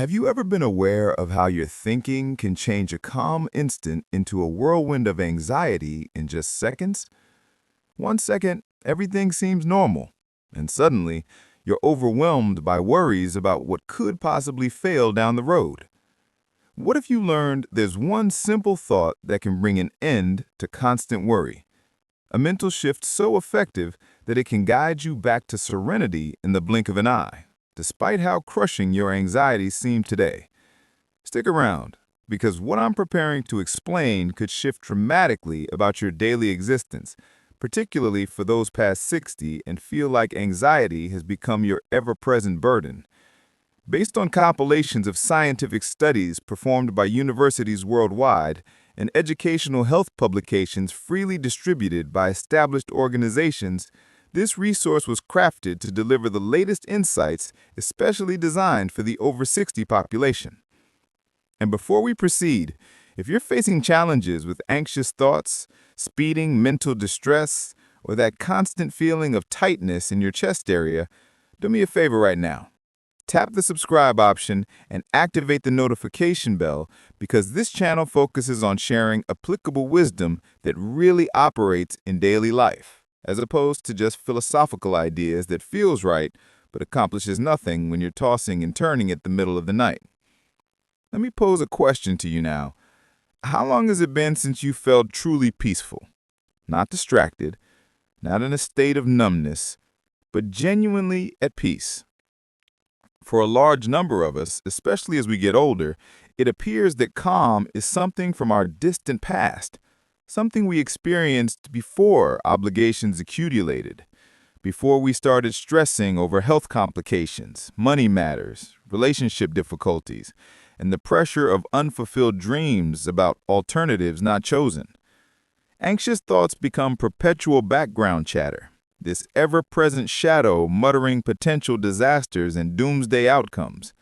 Have you ever been aware of how your thinking can change a calm instant into a whirlwind of anxiety in just seconds? 1 second, everything seems normal, and suddenly, you're overwhelmed by worries about what could possibly fail down the road. What if you learned there's one simple thought that can bring an end to constant worry? A mental shift so effective that it can guide you back to serenity in the blink of an eye, despite how crushing your anxieties seem today. Stick around, because what I'm preparing to explain could shift dramatically about your daily existence, particularly for those past 60 and feel like anxiety has become your ever-present burden. Based on compilations of scientific studies performed by universities worldwide and educational health publications freely distributed by established organizations, this resource was crafted to deliver the latest insights especially designed for the over 60 population. And before we proceed, if you're facing challenges with anxious thoughts, speeding mental distress, or that constant feeling of tightness in your chest area, do me a favor right now. Tap the subscribe option and activate the notification bell because this channel focuses on sharing applicable wisdom that really operates in daily life, as opposed to just philosophical ideas that feels right but accomplishes nothing when you're tossing and turning at the middle of the night. Let me pose a question to you now. How long has it been since you felt truly peaceful? Not distracted, not in a state of numbness, but genuinely at peace. For a large number of us, especially as we get older, it appears that calm is something from our distant past, something we experienced before obligations accumulated, before we started stressing over health complications, money matters, relationship difficulties, and the pressure of unfulfilled dreams about alternatives not chosen. Anxious thoughts become perpetual background chatter, this ever-present shadow muttering potential disasters and doomsday outcomes.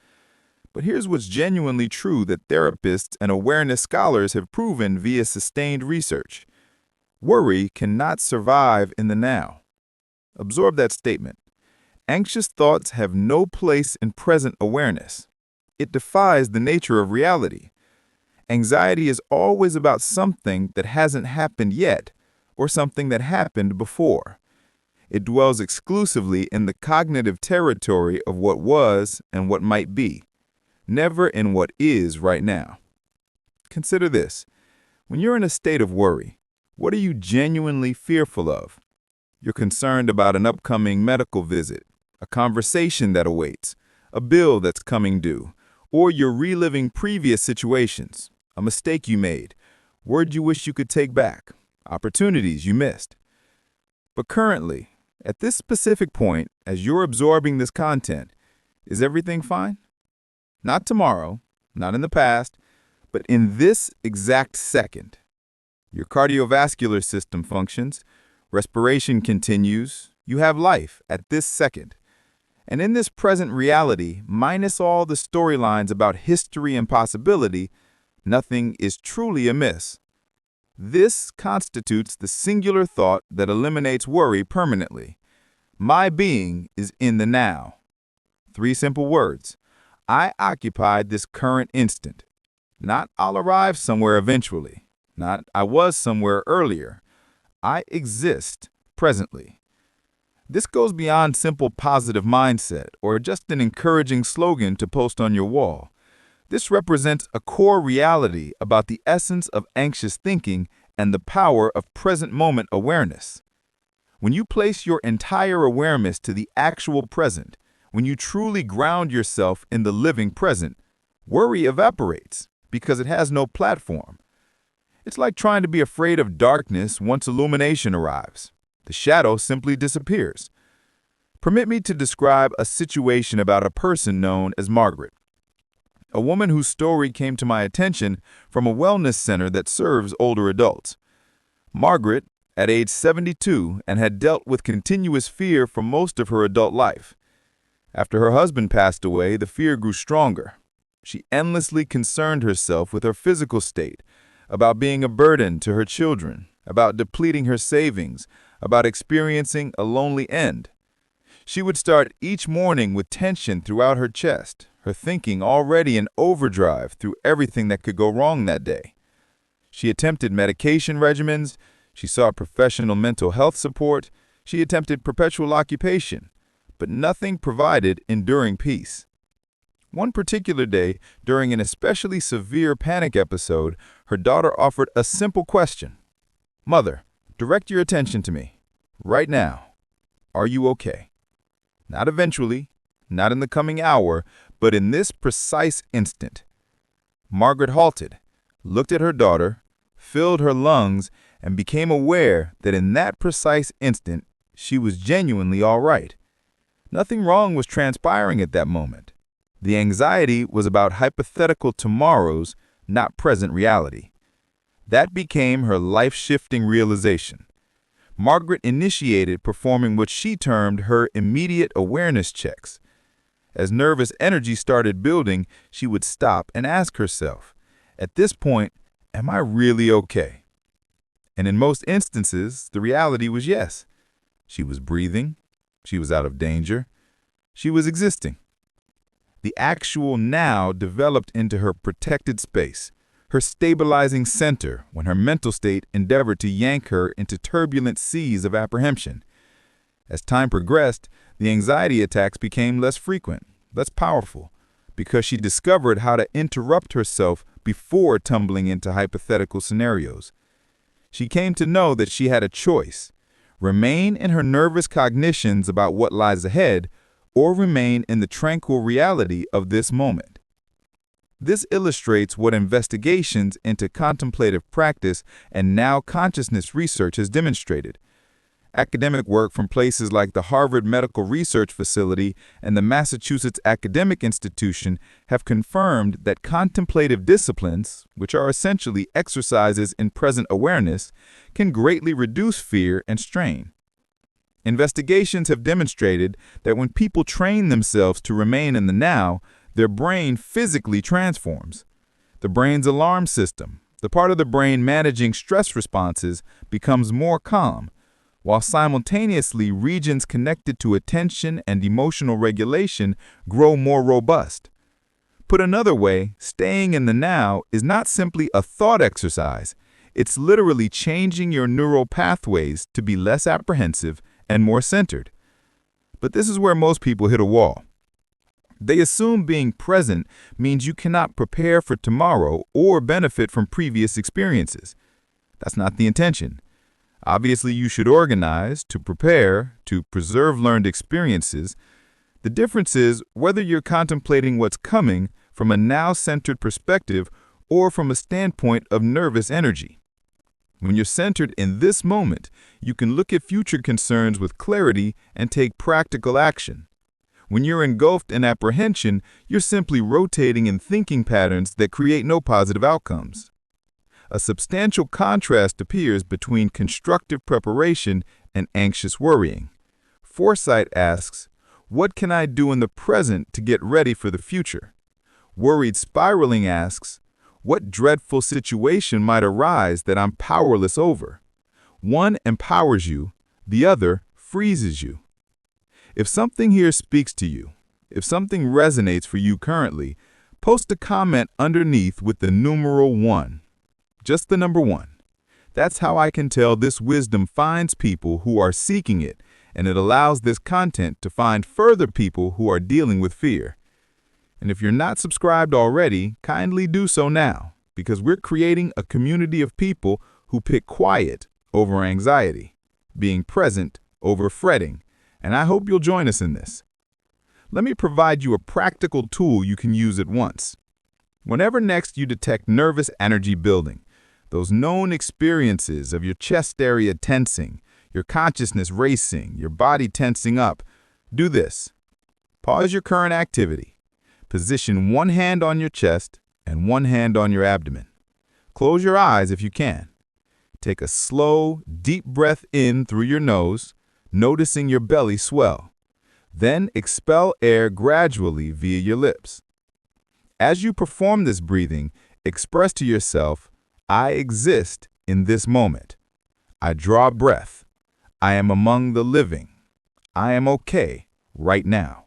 But here's what's genuinely true that therapists and awareness scholars have proven via sustained research. Worry cannot survive in the now. Absorb that statement. Anxious thoughts have no place in present awareness. It defies the nature of reality. Anxiety is always about something that hasn't happened yet, or something that happened before. It dwells exclusively in the cognitive territory of what was and what might be, never in what is right now. Consider this. When you're in a state of worry, what are you genuinely fearful of? You're concerned about an upcoming medical visit, a conversation that awaits, a bill that's coming due, or you're reliving previous situations, a mistake you made, word you wish you could take back, opportunities you missed. But currently, at this specific point, as you're absorbing this content, is everything fine? Not tomorrow, not in the past, but in this exact second. Your cardiovascular system functions, respiration continues, you have life at this second. And in this present reality, minus all the storylines about history and possibility, nothing is truly amiss. This constitutes the singular thought that eliminates worry permanently. My being is in the now. 3 simple words. I occupied this current instant. Not I'll arrive somewhere eventually. Not I was somewhere earlier. I exist presently. This goes beyond simple positive mindset or just an encouraging slogan to post on your wall. This represents a core reality about the essence of anxious thinking and the power of present moment awareness. When you place your entire awareness to the actual present, when you truly ground yourself in the living present, worry evaporates because it has no platform. It's like trying to be afraid of darkness once illumination arrives. The shadow simply disappears. Permit me to describe a situation about a person known as Margaret, a woman whose story came to my attention from a wellness center that serves older adults. Margaret, at age 72, and had dealt with continuous fear for most of her adult life. After her husband passed away, the fear grew stronger. She endlessly concerned herself with her physical state, about being a burden to her children, about depleting her savings, about experiencing a lonely end. She would start each morning with tension throughout her chest, her thinking already in overdrive through everything that could go wrong that day. She attempted medication regimens, she sought professional mental health support, she attempted perpetual occupation, but nothing provided enduring peace. One particular day, during an especially severe panic episode, her daughter offered a simple question. "Mother, direct your attention to me. Right now. Are you okay?" Not eventually, not in the coming hour, but in this precise instant. Margaret halted, looked at her daughter, filled her lungs, and became aware that in that precise instant, she was genuinely all right. Nothing wrong was transpiring at that moment. The anxiety was about hypothetical tomorrows, not present reality. That became her life-shifting realization. Margaret initiated performing what she termed her immediate awareness checks. As nervous energy started building, she would stop and ask herself, at this point, am I really okay? And in most instances, the reality was yes. She was breathing, she was out of danger, she was existing. The actual now developed into her protected space, her stabilizing center when her mental state endeavored to yank her into turbulent seas of apprehension. As time progressed, the anxiety attacks became less frequent, less powerful, because she discovered how to interrupt herself before tumbling into hypothetical scenarios. She came to know that she had a choice: remain in her nervous cognitions about what lies ahead, or remain in the tranquil reality of this moment. This illustrates what investigations into contemplative practice and now consciousness research has demonstrated. Academic work from places like the Harvard Medical Research Facility and the Massachusetts Academic Institution have confirmed that contemplative disciplines, which are essentially exercises in present awareness, can greatly reduce fear and strain. Investigations have demonstrated that when people train themselves to remain in the now, their brain physically transforms. The brain's alarm system, the part of the brain managing stress responses, becomes more calm, while simultaneously regions connected to attention and emotional regulation grow more robust. Put another way, staying in the now is not simply a thought exercise. It's literally changing your neural pathways to be less apprehensive and more centered. But this is where most people hit a wall. They assume being present means you cannot prepare for tomorrow or benefit from previous experiences. That's not the intention. Obviously, you should organize, to prepare, to preserve learned experiences. The difference is whether you're contemplating what's coming from a now-centered perspective or from a standpoint of nervous energy. When you're centered in this moment, you can look at future concerns with clarity and take practical action. When you're engulfed in apprehension, you're simply rotating in thinking patterns that create no positive outcomes. A substantial contrast appears between constructive preparation and anxious worrying. Foresight asks, what can I do in the present to get ready for the future? Worried spiraling asks, what dreadful situation might arise that I'm powerless over? One empowers you, the other freezes you. If something here speaks to you, if something resonates for you currently, post a comment underneath with the numeral 1. Just the number 1. That's how I can tell this wisdom finds people who are seeking it, and it allows this content to find further people who are dealing with fear. And if you're not subscribed already, kindly do so now, because we're creating a community of people who pick quiet over anxiety, being present over fretting, and I hope you'll join us in this. Let me provide you a practical tool you can use at once. Whenever next you detect nervous energy building, those known experiences of your chest area tensing, your consciousness racing, your body tensing up, do this. Pause your current activity. Position one hand on your chest and one hand on your abdomen. Close your eyes if you can. Take a slow, deep breath in through your nose, noticing your belly swell. Then expel air gradually via your lips. As you perform this breathing, express to yourself, I exist in this moment. I draw breath. I am among the living. I am okay right now.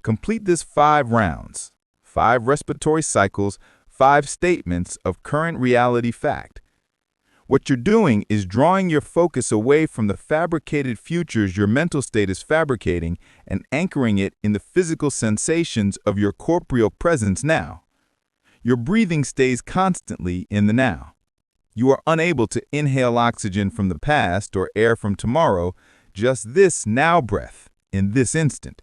Complete this 5 rounds, 5 respiratory cycles, 5 statements of current reality fact. What you're doing is drawing your focus away from the fabricated futures your mental state is fabricating and anchoring it in the physical sensations of your corporeal presence now. Your breathing stays constantly in the now. You are unable to inhale oxygen from the past or air from tomorrow, just this now breath in this instant.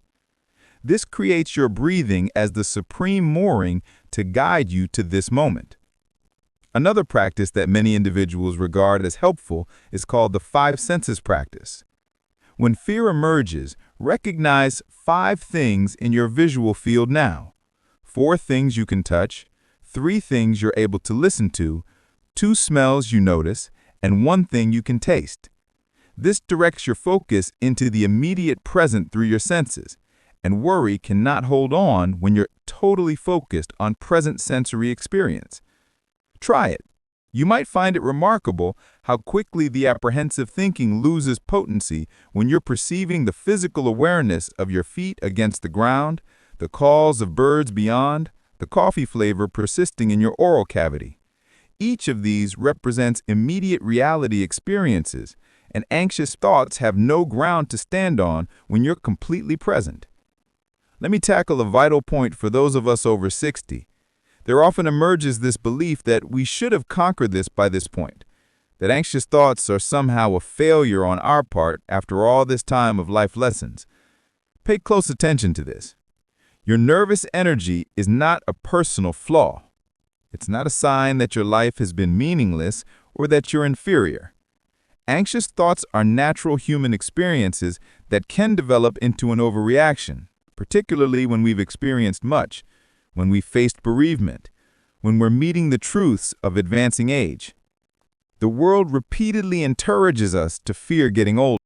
This creates your breathing as the supreme mooring to guide you to this moment. Another practice that many individuals regard as helpful is called the 5 senses practice. When fear emerges, recognize 5 things in your visual field now. 4 things you can touch, 3 things you're able to listen to, 2 smells you notice, and 1 thing you can taste. This directs your focus into the immediate present through your senses, and worry cannot hold on when you're totally focused on present sensory experience. Try it. You might find it remarkable how quickly the apprehensive thinking loses potency when you're perceiving the physical awareness of your feet against the ground, the calls of birds beyond, the coffee flavor persisting in your oral cavity. Each of these represents immediate reality experiences, and anxious thoughts have no ground to stand on when you're completely present. Let me tackle a vital point for those of us over 60. There often emerges this belief that we should have conquered this by this point, that anxious thoughts are somehow a failure on our part after all this time of life lessons. Pay close attention to this. Your nervous energy is not a personal flaw. It's not a sign that your life has been meaningless or that you're inferior. Anxious thoughts are natural human experiences that can develop into an overreaction, particularly when we've experienced much, when we've faced bereavement, when we're meeting the truths of advancing age. The world repeatedly encourages us to fear getting old.